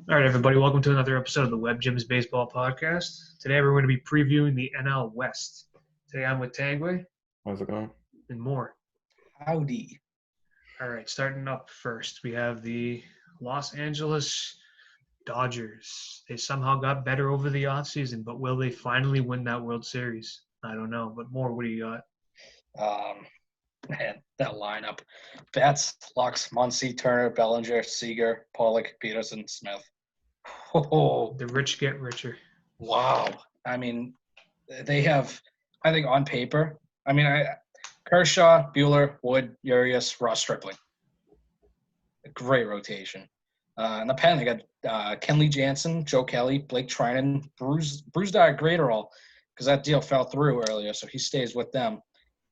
All right, everybody, welcome to another episode of the Web Gyms Baseball Podcast. Today, we're going to be previewing the NL West. Today, I'm with Tangway How's it going? and more. Howdy. All right, starting up first, we have the Los Angeles Dodgers. They somehow got better over the offseason, but will they finally win that World Series? I don't know, but more, what do you got? Man, that lineup. Betts, Lux, Muncy, Turner, Bellinger, Seager, Pollock, Peterson, Smith. Oh, The rich get richer. wow. I mean, they have, I think on paper, Kershaw, Bueller, Wood, Urias, Ross Stripling. A great rotation. In the pen, they got Kenley Jansen, Joe Kelly, Blake Trinan, Bruce Dyer Graterol, because that deal fell through earlier, so he stays with them.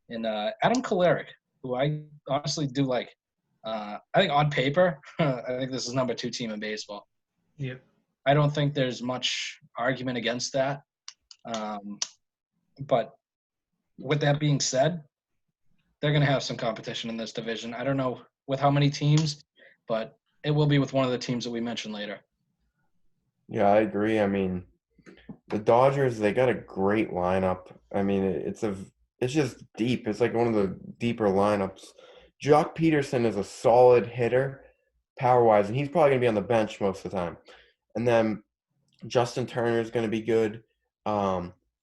And Adam Kolarek, who I honestly do like. I think on paper, I think this is number 2 team in baseball. Yep. I don't think there's much argument against that. But with that being said, they're going to have some competition in this division. I don't know with how many teams, but it will be with one of the teams that we mentioned later. Yeah, I agree. I mean, the Dodgers, they got a great lineup. I mean, it's just deep. It's like one of the deeper lineups. Jock Peterson is a solid hitter, power-wise, and he's probably going to be on the bench most of the time. And then Justin Turner is going to be good.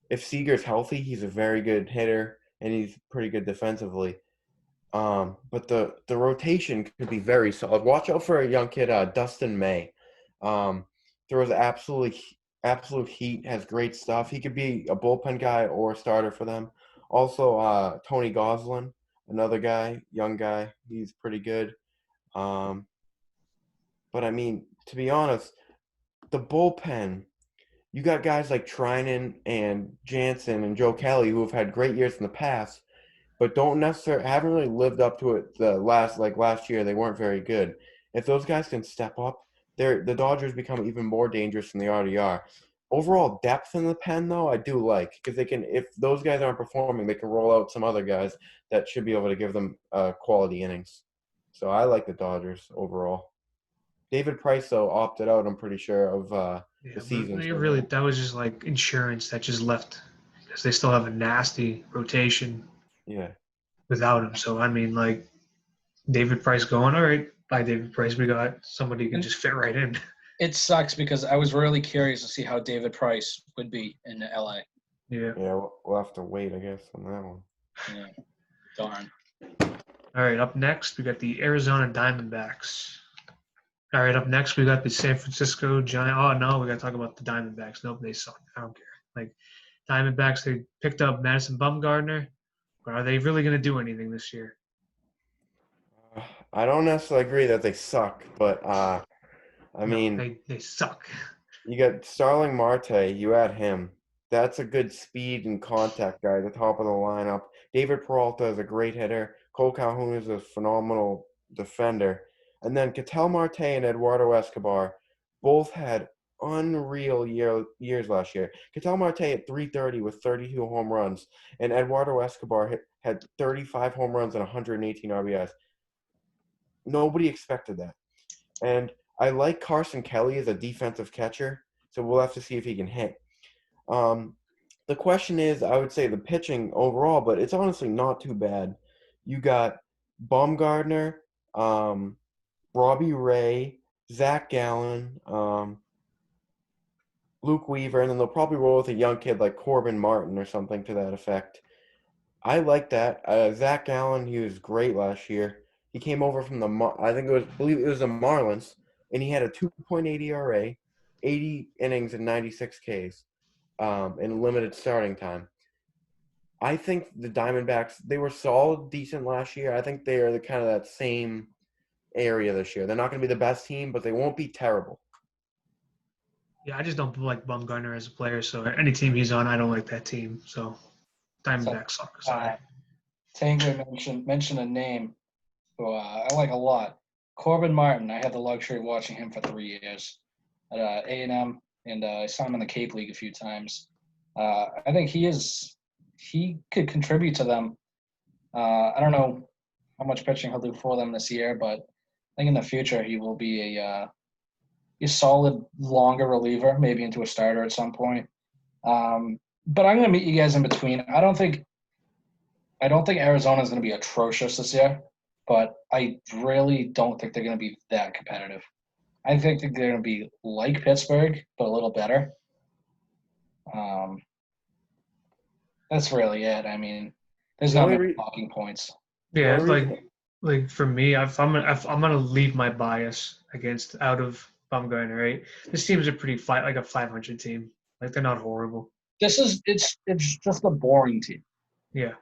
If Seager's healthy, he's a very good hitter, and he's pretty good defensively. But the rotation could be very solid. Watch out for a young kid, Dustin May. Throws absolute heat, has great stuff. He could be a bullpen guy or a starter for them. Also, Tony Goslin, another guy, young guy. He's pretty good. But I mean, to be honest, the bullpen, you got guys like Trinan and Jansen and Joe Kelly who have had great years in the past, but haven't really lived up to it. Last year, they weren't very good. If those guys can step up, the Dodgers become even more dangerous than they already are. Overall depth in the pen, though, I do like, because they can. If those guys aren't performing, they can roll out some other guys that should be able to give them quality innings. So I like the Dodgers overall. David Price, though, opted out, I'm pretty sure, of the season. That was just like insurance that just left because they still have a nasty rotation. Yeah. Without him. So, I mean, like, David Price going, all right, bye, David Price. We got somebody who can just fit right in. It sucks because I was really curious to see how David Price would be in LA. Yeah. Yeah, we'll have to wait, I guess, on that one. Yeah. Darn. All right, up next, we got the Arizona Diamondbacks. All right, up next, we got the San Francisco Giants. Oh, no, we got to talk about the Diamondbacks. Nope, they suck. I don't care. Like, Diamondbacks, they picked up Madison Bumgarner. But are they really going to do anything this year? I don't necessarily agree that they suck, but I mean, they suck. You got Starling Marte, you add him. That's a good speed and contact guy at the top of the lineup. David Peralta is a great hitter. Cole Calhoun is a phenomenal defender. And then Ketel Marte and Eduardo Escobar both had unreal years last year. Ketel Marte at 330 with 32 home runs, and Eduardo Escobar had 35 home runs and 118 RBIs. Nobody expected that. And I like Carson Kelly as a defensive catcher, so we'll have to see if he can hit. The question is, I would say the pitching overall, but it's honestly not too bad. You got Baumgartner, Robbie Ray, Zach Gallen, Luke Weaver, and then they'll probably roll with a young kid like Corbin Martin or something to that effect. I like that. Zach Gallen, he was great last year. He came over from I believe it was the Marlins, and he had a 2.8 ERA, 80 innings and 96 Ks, in limited starting time. I think the Diamondbacks, they were solid, decent last year. I think they are the kind of that same area this year. They're not going to be the best team, but they won't be terrible. Yeah, I just don't like Bumgarner as a player, so any team he's on, I don't like that team. So Diamondbacks suck. Sorry. Tango mentioned a name who I like a lot. Corbin Martin. I had the luxury of watching him for 3 years at A&M, and I saw him in the Cape League a few times. I think he could contribute to them. I don't know how much pitching he'll do for them this year, but I think in the future he will be a solid longer reliever, maybe into a starter at some point. But I'm going to meet you guys in between. I don't think Arizona is going to be atrocious this year, but I really don't think they're going to be that competitive. I think they're going to be like Pittsburgh, but a little better. That's really it. I mean, there's The not only many re- talking points. the Yeah, only reason like for me, if I'm gonna leave my bias out of if I'm going right. This team's a pretty like a 500 team. Like they're not horrible. It's just a boring team. Yeah,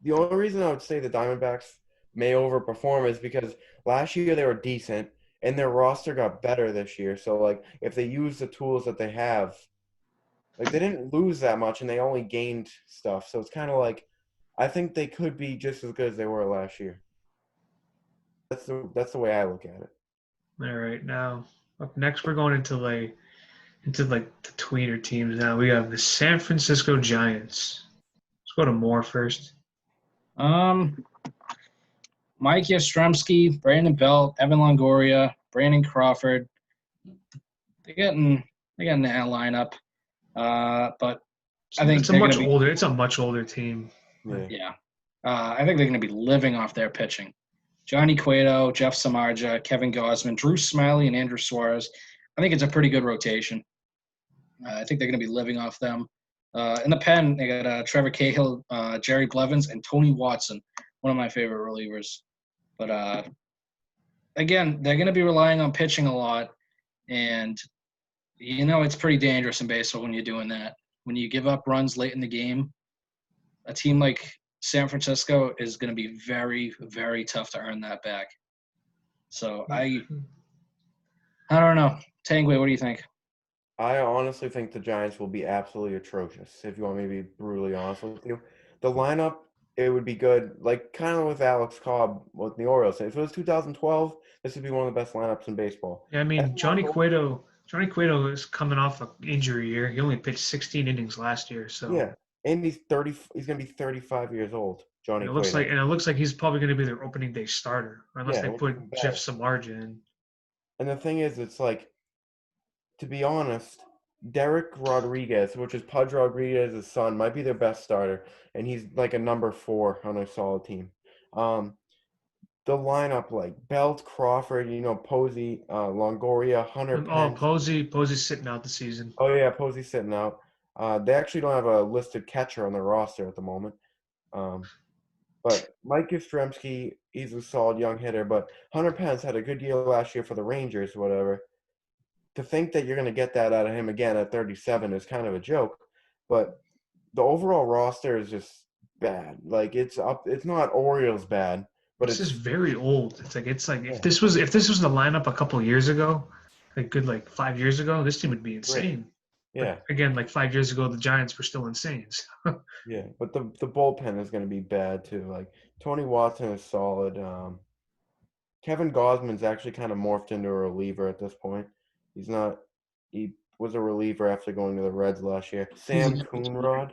the only reason I would say the Diamondbacks may overperform is because last year they were decent and their roster got better this year. So like if they use the tools that they have, like they didn't lose that much and they only gained stuff. So it's kind of like I think they could be just as good as they were last year. That's the way I look at it. all right. Now up next, we're going into like the tweener teams. Now we have the San Francisco Giants. Let's go to Moore first. Mike Yastrzemski, Brandon Belt, Evan Longoria, Brandon Crawford. They got in that lineup. But I think It's a they're much going to be older. It's a much older team. Yeah. yeah. I think they're going to be living off their pitching. Johnny Cueto, Jeff Samardzija, Kevin Gausman, Drew Smiley, and Andrew Suarez. I think it's a pretty good rotation. I think they're going to be living off them. In the pen, they got Trevor Cahill, Jerry Blevins, and Tony Watson, one of my favorite relievers. But again, they're going to be relying on pitching a lot, and it's pretty dangerous in baseball when you're doing that. When you give up runs late in the game, a team like San Francisco is going to be very, very tough to earn that back. So I don't know. Tanguay, what do you think? I honestly think the Giants will be absolutely atrocious, if you want me to be brutally honest with you. The lineup, it would be good, like kind of with Alex Cobb with the Orioles. If it was 2012, this would be one of the best lineups in baseball. Yeah, I mean Johnny Cueto. Johnny Cueto is coming off an injury year. He only pitched 16 innings last year, so Yeah, and he's 30. He's gonna be 35 years old. Johnny it Cueto. looks like he's probably going to be their opening day starter, unless Yeah, they which is put Jeff bad. Samardzija in. And the thing is, it's like, to be honest, Derek Rodriguez, which is Pudge Rodriguez's son, might be their best starter, and he's like a number 4 on a solid team. The lineup, like Belt, Crawford, Posey, Longoria, Hunter Oh, Pence. Posey's sitting out the season. Oh yeah, Posey's sitting out. They actually don't have a listed catcher on their roster at the moment. But Mike Yastrzemski, he's a solid young hitter. But Hunter Pence had a good year last year for the Rangers, whatever. To think that you're going to get that out of him again at 37 is kind of a joke. But the overall roster is just bad. Like it's not Orioles bad, but This is it's very old. It's like yeah, if this was the lineup a couple years ago, like 5 years ago, this team would be insane. yeah. But again, like 5 years ago, the Giants were still insane. So. Yeah, but the bullpen is going to be bad too. Like Tony Watson is solid. Kevin Gausman's actually kind of morphed into a reliever at this point. He's not. He was a reliever after going to the Reds last year. Sam Coonrod.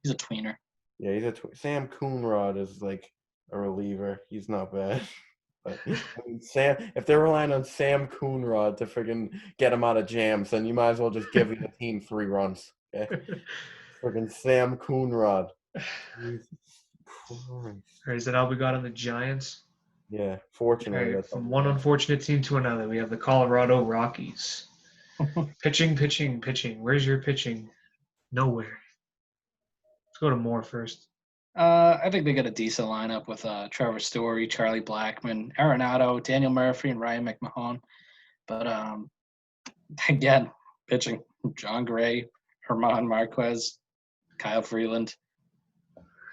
He's a tweener. Yeah, Sam Coonrod is like a reliever. He's not bad. But I mean, if they're relying on Sam Coonrod to friggin' get him out of jams, then you might as well just give the team 3 runs. Okay. Friggin' Sam Coonrod. Jesus Christ. All right, is that all we got on the Giants? Yeah, All fortunately. right, That's from one unfortunate team to another, we have the Colorado Rockies. Pitching. Where's your pitching? Nowhere. Let's go to Moore first. I think they got a decent lineup with Trevor Story, Charlie Blackmon, Arenado, Daniel Murphy, and Ryan McMahon. But again, pitching: John Gray, Herman Marquez, Kyle Freeland.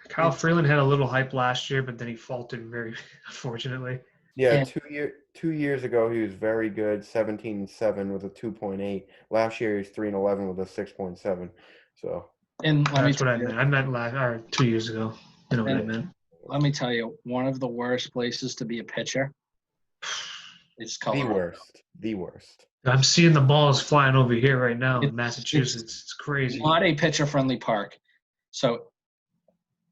Kyle Freeland had a little hype last year, but then he faltered very unfortunately. Yeah, And- 2 years ago he was very good, 17-7 with a 2.8. Last year he's 3-11 with a 6.7. So And That's what I meant. I meant 2 years ago. You know what I And- meant. let me tell you, one of the worst places to be a pitcher is the Colorado. worst. I'm seeing the balls flying over here right now in It's- Massachusetts. It's crazy. Not a pitcher-friendly park. So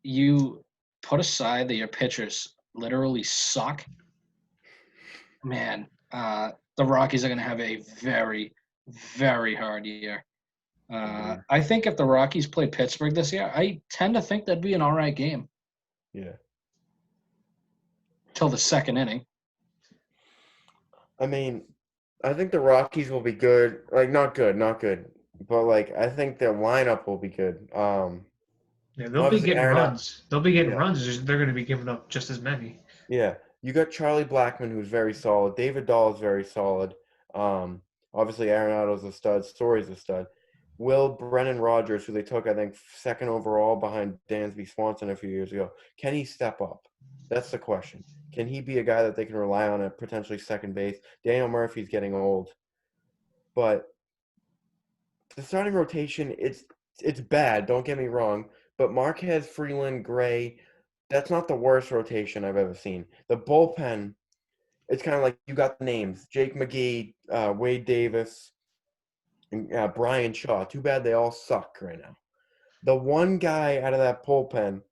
you put aside that your pitchers literally suck. Man, the the Rockies are going to have a very, very hard year. Mhm. I think if the Rockies play Pittsburgh this year, I tend to think that'd be an all right game Yeah. till the second inning. I mean, I think the Rockies will be good. Like, not good, not good. But, like, I think their lineup will be good. Yeah, they'll be Obviously, getting Aaron. runs. They'll be getting Yeah. runs. They're going to be giving up just as many. Yeah. You got Charlie Blackmon, who's very solid. David Dahl is very solid. Um, Obviously, Arenado's a stud. Story's a stud. Will Brennan Rodgers, who they took, I think, second overall behind Dansby Swanson a few years ago, can he step up? That's the question. Can he be a guy that they can rely on at potentially second base? Daniel Murphy's getting old. But the starting rotation, it's bad, don't get me wrong. But Marquez, Freeland, Gray, that's not the worst rotation I've ever seen. The bullpen, it's kind of like you got the names: Jake McGee, Wade Davis, and Brian Shaw. Too bad they all suck right now. The one guy out of that bullpen,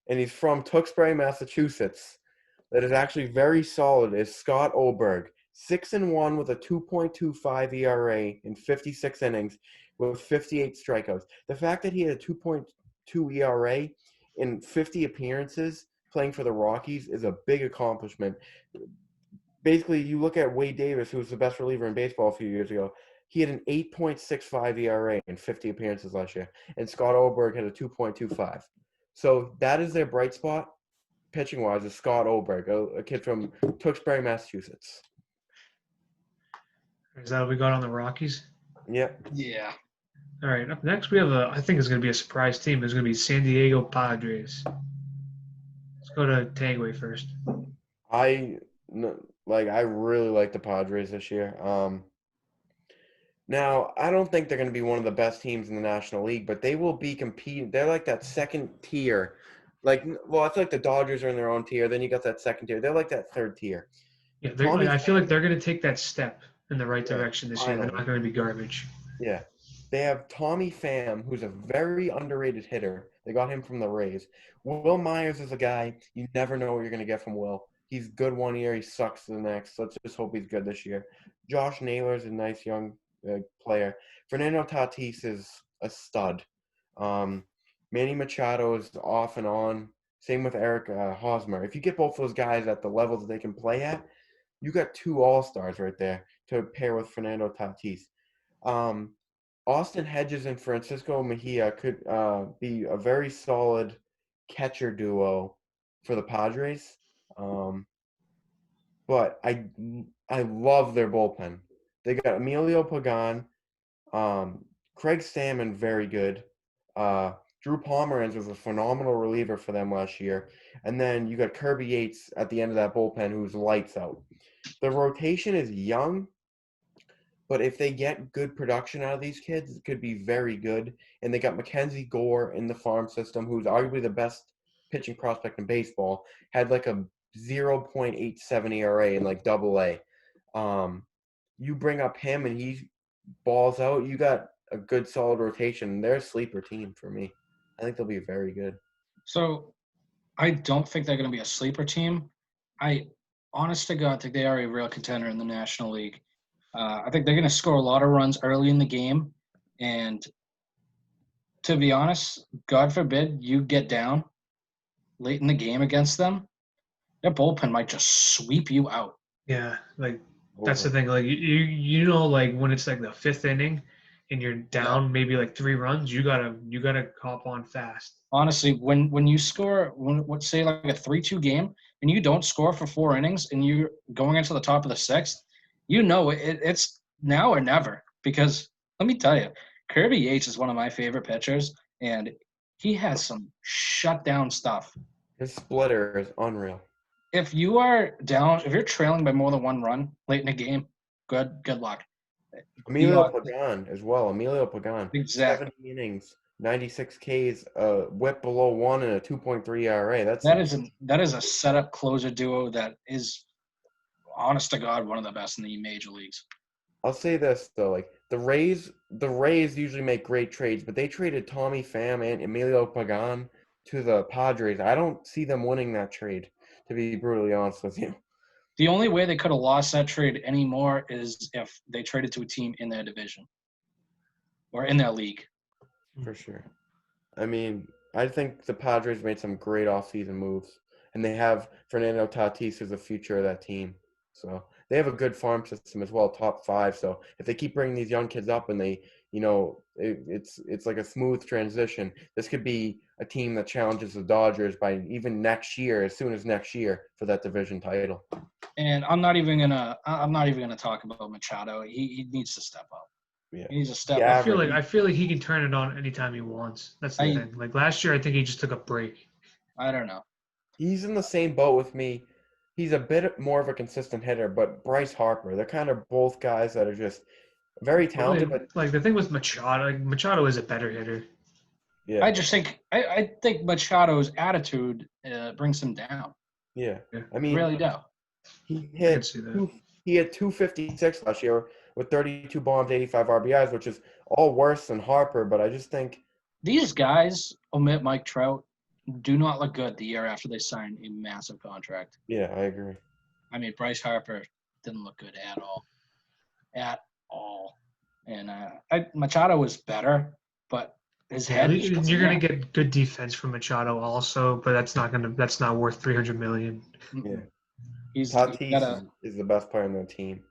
and he's from Tewksbury, Massachusetts, that is actually very solid is Scott Oberg. 6-1 with a 2.25 ERA in 56 innings with 58 strikeouts. The fact that he had a 2.2 ERA in 50 appearances playing for the Rockies is a big accomplishment. Basically, you look at Wade Davis, who was the best reliever in baseball a few years ago. He had an 8.65 ERA in 50 appearances last year, and Scott Oberg had a 2.25. So that is their bright spot, pitching wise, is Scott Oberg, a kid from Tewksbury, Massachusetts. Is that what we got on the Rockies? Yep. Yeah. All right. Up next, we have I think it's going to be a surprise team. It's going to be San Diego Padres. Let's go to Tangway first. I really like the Padres this year. Now, I don't think they're going to be one of the best teams in the National League, but they will be competing. They're like that second tier. I feel like the Dodgers are in their own tier. Then you got that second tier. They're like that third tier. Yeah, Tommy I feel Pham- like they're going to take that step in the right Yeah, direction this year. They're finally. not going to be garbage. Yeah. They have Tommy Pham, who's a very underrated hitter. They got him from the Rays. Will Myers is a guy you never know what you're going to get from Will. He's good one year, he sucks the next. Let's just hope he's good this year. Josh Naylor is a nice young player. Fernando Tatis is a stud. Manny Machado is off and on. Same with Eric Hosmer. If you get both those guys at the levels they can play at, you got two all-stars right there to pair with Fernando Tatis. Austin Hedges and Francisco Mejia could be a very solid catcher duo for the Padres. But I love their bullpen. They got Emilio Pagan, Craig Stammen, very good. Drew Pomeranz was a phenomenal reliever for them last year. And then you got Kirby Yates at the end of that bullpen who's lights out. The rotation is young, but if they get good production out of these kids, it could be very good. And they got Mackenzie Gore in the farm system, who's arguably the best pitching prospect in baseball, had like a 0.87 ERA in like AA. You bring up him and he balls out, you got a good solid rotation. They're a sleeper team for me. I think they'll be very good. So I don't think they're going to be a sleeper team. I, honest to God, think they are a real contender in the National League. I think they're going to score a lot of runs early in the game. And to be honest, God forbid you get down late in the game against them, their bullpen might just sweep you out. Yeah, like that's the thing. Like you know, like when it's like the fifth inning and you're down maybe like 3 runs, you gotta hop on fast. Honestly, when you score, let's say like a 3-2 game, and you don't score for 4 innings, and you're going into the top of the 6th, you know it's now or never. Because let me tell you, Kirby Yates is one of my favorite pitchers, and he has some shutdown stuff. His splitter is unreal. If you are down, if you're trailing by more than 1 run late in a game, good luck. Emilio Pagan as well. Emilio Pagan. Exactly. 70 innings, 96 Ks, whip below 1 and a 2.3 ERA. That is a setup closer duo that is, honest to God, one of the best in the major leagues. I'll say this though, like the Rays usually make great trades, but they traded Tommy Pham and Emilio Pagan to the Padres. I don't see them winning that trade, to be brutally honest with you. The only way they could have lost that trade anymore is if they traded to a team in their division or in their league. For sure. I mean, I think the Padres made some great offseason moves, and they have Fernando Tatis as the future of that team. So they have a good farm system as well, top 5. So if they keep bringing these young kids up and they, it's like a smooth transition. This could be a team that challenges the Dodgers by even next year, as soon as next year, for that division title. And I'm not even gonna talk about Machado. He needs to step up. Yeah. He needs to step Yeah, up. I feel like he can turn it on anytime he wants. That's the thing. Like last year, I think he just took a break. I don't know. He's in the same boat with me. He's a bit more of a consistent hitter, but Bryce Harper, they're kind of both guys that are just very talented. But Like the thing with Machado, like Machado is a better hitter. yeah, I think Machado's attitude brings him down. yeah. Yeah. I mean, Really do. he I can hit see that. he had 256 last year with 32 bombs, 85 RBIs, which is all worse than Harper. But I just think These guys, omit Mike Trout, do not look good the year after they sign a massive contract. yeah, I agree. I mean, Bryce Harper didn't look good at all. At all. And Machado was better, but his head just wasn't You're gonna there. get good defense from Machado also, but that's not worth $300 million. Yeah, He's Tatis got is the best player on the team.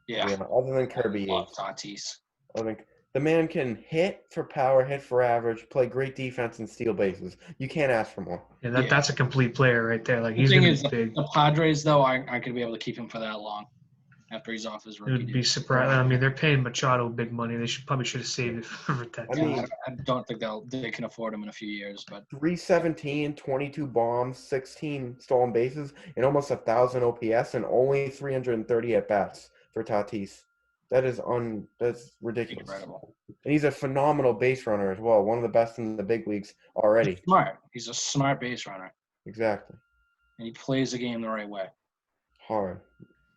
yeah. Other than Kirby Love Yates. Tatis. I think the man can hit for power, hit for average, play great defense, and steal bases. You can't ask for more. Yeah, Yeah. that's a complete player right there. Like The he's thing gonna is, be big. the Padres though aren't going to be able to keep him for that long after he's off his It rookie would deal. be surprised. I mean, they're paying Machado big money. They probably should have saved it for that. I mean, I don't think they can afford him in a few years, but 317, 22 bombs, 16 stolen bases, and almost 1,000 OPS, and only 330 at bats for Tatis. That's ridiculous. incredible. And he's a phenomenal base runner as well, one of the best in the big leagues already. He's smart. He's a smart base runner, Exactly. and he plays the game the right way. Hard.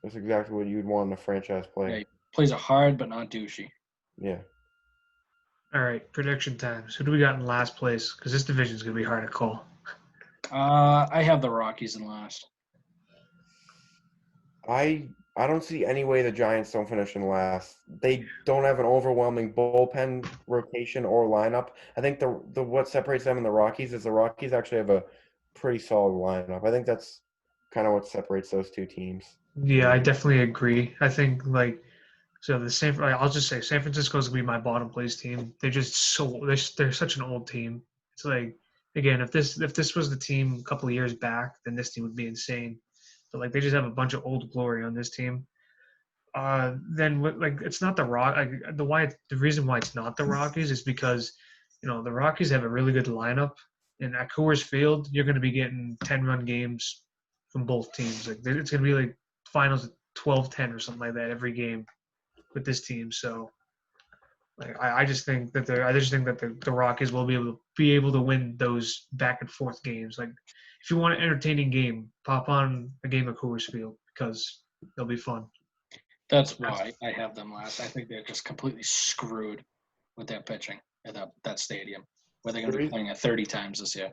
That's exactly what you'd want in a franchise Yeah, player. he plays it hard but not douchey. Yeah. All right, prediction times. Who do we got in last place? Because this division is gonna be hard to call. I have the Rockies in last. I don't see any way the Giants don't finish in last. They don't have an overwhelming bullpen rotation or lineup. I think the what separates them and the Rockies is the Rockies actually have a pretty solid lineup. I think that's kind of what separates those two teams. Yeah, I definitely agree. I think I'll just say San Francisco's gonna be my bottom place team. They're such an old team. It's like again, if this was the team a couple of years back, then this team would be insane. But like they just have a bunch of old glory on this team. It's not the Rock. The reason why it's not the Rockies is because the Rockies have a really good lineup, and at Coors Field you're going to be getting 10-run games from both teams. Like it's going to be like finals of 12-10 or something like that every game with this team. So like I just think that the Rockies will be able to win those back and forth games. Like if you want an entertaining game, pop on a game of Coors Field because they'll be fun. That's why I have them last. I think they're just completely screwed with their pitching at that stadium, where they're going to be playing it 30 times this year.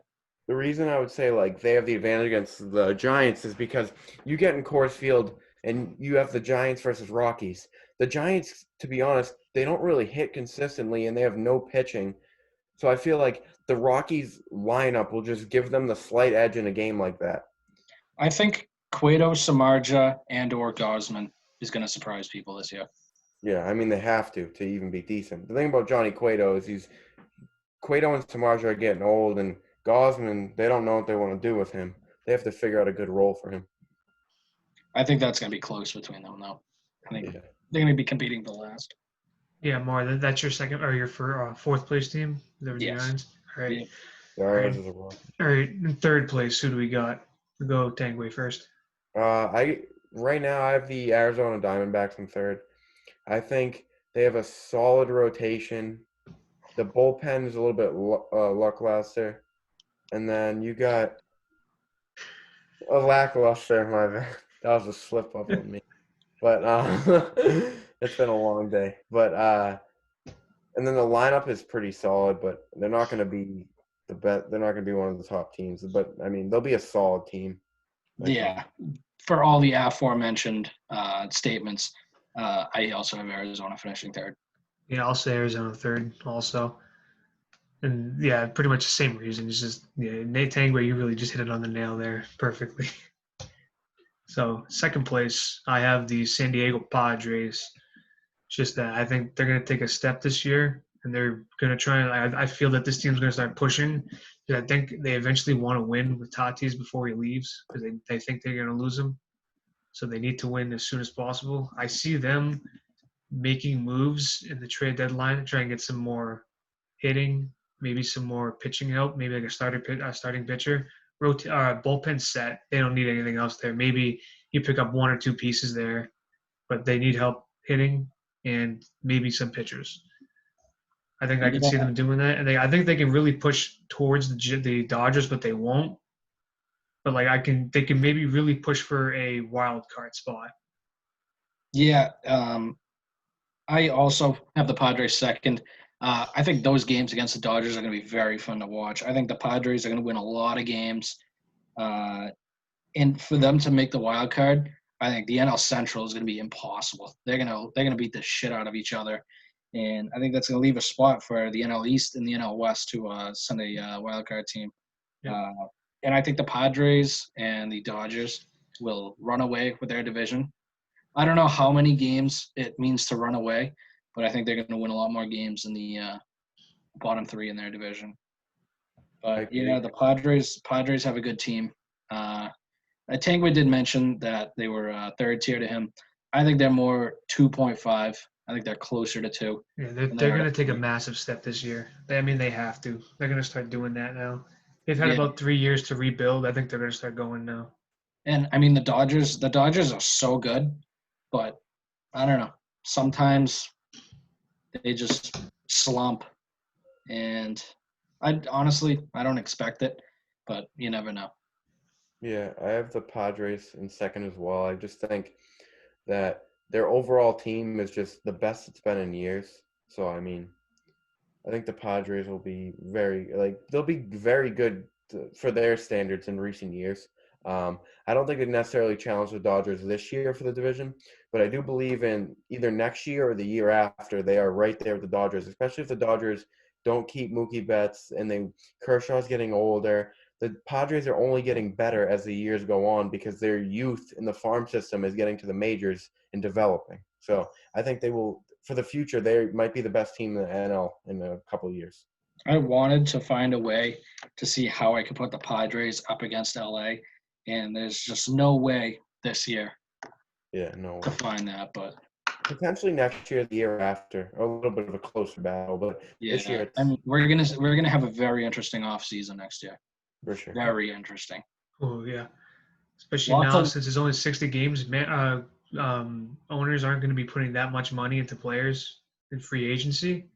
The reason I would say like they have the advantage against the Giants is because you get in Coors Field and you have the Giants versus Rockies. The Giants, to be honest, they don't really hit consistently and they have no pitching. So I feel like the Rockies lineup will just give them the slight edge in a game like that. I think Cueto, Samardzija, and/or Gosman is going to surprise people this year. Yeah, I mean they have to even be decent. The thing about Johnny Cueto is Cueto and Samardzija are getting old, and Gosman, they don't know what they want to do with him. They have to figure out a good role for him. I think that's going to be close between them, though. I think Yeah. they're going to be competing for last. Yeah, Mar, that's your second or your fourth place team? The Yes. Giants? All right. Yeah. Ours is a role. All right. In third place, who do we got? We go Tangway first. Right now I have the Arizona Diamondbacks in third. I think they have a solid rotation. The bullpen is a little bit lackluster, and then you got a lackluster. My bad. That was a slip up on me, but it's been a long day. But and then the lineup is pretty solid, but they're not going to be the best. They're not going to be one of the top teams, but I mean they'll be a solid team. Yeah. for all the aforementioned statements, I also have Arizona finishing third. Yeah, I'll say Arizona third also. And yeah, pretty much the same reason. It's just Nate Tangway, you really just hit it on the nail there perfectly. So second place, I have the San Diego Padres. Just that I think they're going to take a step this year, and they're going to try. And I feel that this team's going to start pushing. I think they eventually want to win with Tatis before he leaves because they think they're going to lose him. So they need to win as soon as possible. I see them making moves in the trade deadline to try and get some more hitting, maybe some more pitching help, maybe like a starting pitcher. Bullpen set. They don't need anything else there. Maybe you pick up one or two pieces there, but they need help hitting and maybe some pitchers. I think I can see them doing that, and I think they can really push towards the Dodgers, but they won't. But they can maybe really push for a wild card spot. Yeah, I also have the Padres second. I think those games against the Dodgers are going to be very fun to watch. I think the Padres are going to win a lot of games, and for them to make the wild card, I think the NL Central is going to be impossible. They're gonna beat the shit out of each other, and I think that's going to leave a spot for the NL East and the NL West to send a wild card team. Yeah. And I think the Padres and the Dodgers will run away with their division. I don't know how many games it means to run away, but I think they're going to win a lot more games in the bottom three in their division. But yeah, the Padres have a good team. Tangway did mention that they were third tier to him. I think they're more 2.5. I think they're closer to 2. Yeah, they're going to take a massive step this year. They have to. They're going to start doing that now. They've had about 3 years to rebuild. I think they're going to start going now. And I mean, the Dodgers are so good, but I don't know. Sometimes they just slump, and I don't expect it, but you never know. Yeah, I have the Padres in second as well. I just think that their overall team is just the best it's been in years. So, I mean, I think the Padres will be they'll be very good for their standards in recent years. I don't think they necessarily challenge the Dodgers this year for the division, but I do believe in either next year or the year after they are right there with the Dodgers, especially if the Dodgers don't keep Mookie Betts and Kershaw's getting older. The Padres are only getting better as the years go on because their youth in the farm system is getting to the majors and developing. So I think they will, for the future, they might be the best team in the NL in a couple of years. I wanted to find a way to see how I could put the Padres up against LA, and there's just no way this year. Yeah, no way. To find that, but potentially next year, the year after, a little bit of a closer battle. But this year, we're gonna have a very interesting off season next year. For sure. Very interesting. Oh yeah, especially now since there's only 60 games. Owners aren't going to be putting that much money into players in free agency,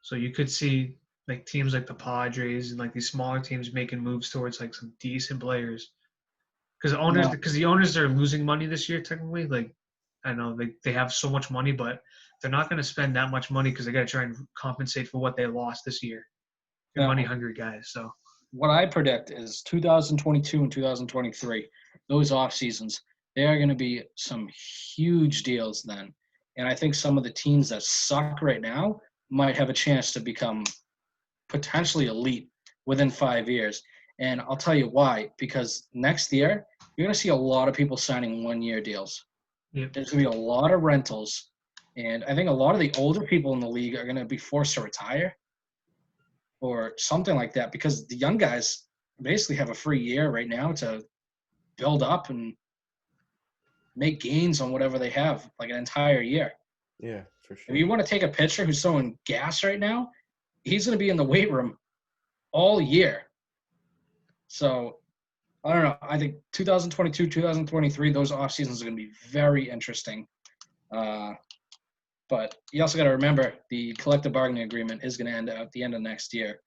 so you could see like teams like the Padres and like these smaller teams making moves towards like some decent players. Because the owners are losing money this year technically. Like I know they have so much money, but they're not going to spend that much money because they got to try and compensate for what they lost this year. They're money hungry guys, so. What I predict is 2022 and 2023, those off seasons, they are going to be some huge deals then. And I think some of the teams that suck right now might have a chance to become potentially elite within 5 years. And I'll tell you why, because next year, you're going to see a lot of people signing 1-year deals. Yep. There's going to be a lot of rentals. And I think a lot of the older people in the league are going to be forced to retire or something like that, because the young guys basically have a free year right now to build up and make gains on whatever they have, like an entire year. Yeah, for sure. If you want to take a pitcher who's throwing gas right now, he's going to be in the weight room all year. So, I don't know. I think 2022, 2023, those off seasons are going to be very interesting. But you also got to remember the collective bargaining agreement is going to end at the end of next year.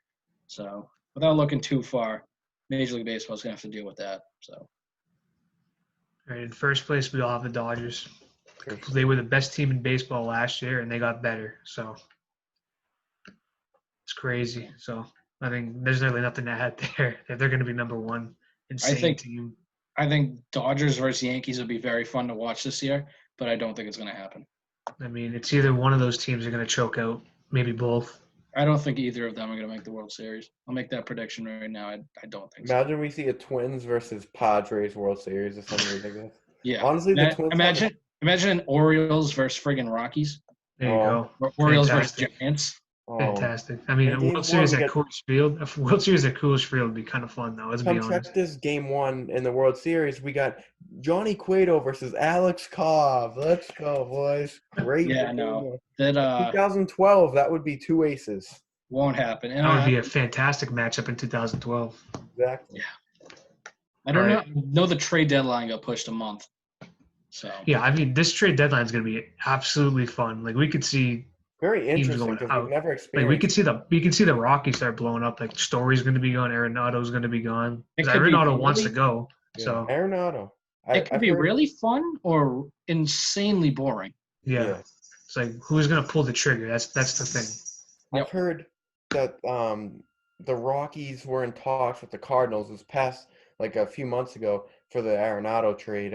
So without looking too far, Major League Baseball is going to have to deal with that. So. All right, in first place, we all have the Dodgers. They were the best team in baseball last year, and they got better. So it's crazy. So I think there's really nothing to add there. If they're going to be number one, insane team. I think Dodgers versus Yankees would be very fun to watch this year, but I don't think it's going to happen. I mean, it's either one of those teams are going to choke out, maybe both. I don't think either of them are going to make the World Series. I'll make that prediction right now. I don't think so. Imagine we see a Twins versus Padres World Series or something ridiculous. Yeah. Honestly, the Twins. Imagine an Orioles versus friggin' Rockies. There you Oh, go. Or Orioles Fantastic. versus Giants. Fantastic. I mean, in a game World Series one, we at Coors Field. A World Series at Coors Field would be kind of fun, though. Let's be Come honest. check this game one in the World Series. We got Johnny Cueto versus Alex Cobb. Let's go, boys. Great. Yeah, game no. one. That 2012, that would be two aces. won't happen. And That would be a fantastic matchup in 2012. Exactly. I don't Alright. know the trade deadline got pushed a month. So Yeah, I mean, this trade deadline is going to be absolutely fun. Like, we could see, Very Teams interesting going because out. we've never like, experienced. we can see the Rockies start blowing up. Like, Story's going to be gone, Arenado's going to be gone. It 'Cause could be Arenado wants to really- go. Yeah. So Arenado. it could I've be heard- really fun or insanely boring. yeah, Yeah. it's like who's going to pull the trigger? That's the thing. I've heard that the Rockies were in talks with the Cardinals this past like a few months ago for the Arenado trade.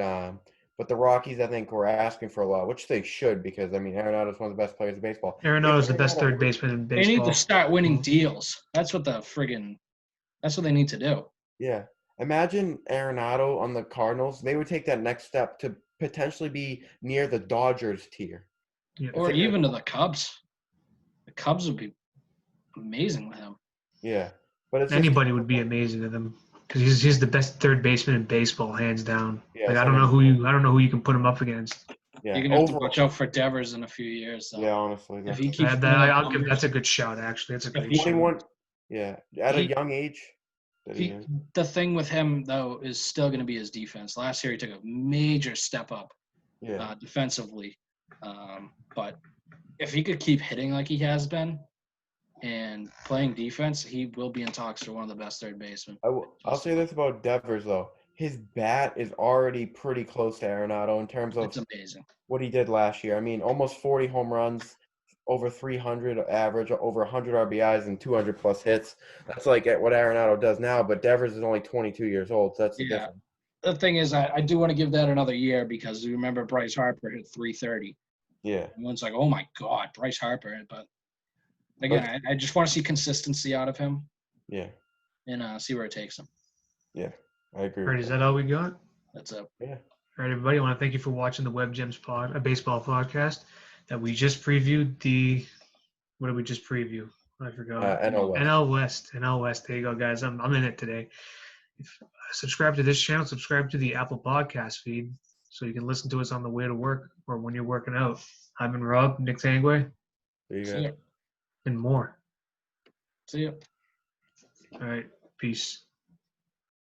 But the Rockies, I think, were asking for a lot, which they should because I mean Arenado's one of the best players in baseball. Arenado's the best Arenado- third baseman in They need baseball. to start winning deals. That's what they need to do. Yeah. Imagine Arenado on the Cardinals. They would take that next step to potentially be near the Dodgers tier. Yeah. Or It's a- even to the Cubs. The Cubs would be amazing with him. Yeah. But it's just- Anybody would be amazing with him because he's the best third baseman in baseball, hands down. Yeah, Like it's I don't know who you can put him up against. Yeah. You're gonna have to Overall- watch out for Devers in a few years. Though. Yeah, honestly. If that's- he keeps I'll give that's a good shot actually. That's a great shot. 21. Yeah. At a He- young age. that he is. the thing with him though is still going to be his defense. Last year he took a major step up Yeah. defensively, but if he could keep hitting like he has been and playing defense, he will be in talks for one of the best third basemen. I'll say this about Devers though. His bat is already pretty close to Arenado in terms of It's amazing. what he did last year. I mean, almost 40 home runs, over 300 average, over 100 RBIs, and 200 plus hits. That's like at what Arenado does now. But Devers is only 22 years old, so that's the Yeah. difference. The thing is, I do want to give that another year because you remember Bryce Harper hit 330. Yeah. Everyone's like, "Oh my God, Bryce Harper!" But again, I just want to see consistency out of him Yeah. and see where it takes him. I agree. All right, with is that all we got? That's it. Yeah. All right, everybody. I want to thank you for watching the Web Gems a baseball podcast that we just previewed. What did we just preview? I forgot. NL West. NL West. NL West. There you go, guys. I'm in it today. Subscribe to this channel. Subscribe to the Apple Podcast feed so you can listen to us on the way to work or when you're working out. I've been Rob, Nick Tangway, There you See go. ya. and more. See ya. All right. Peace.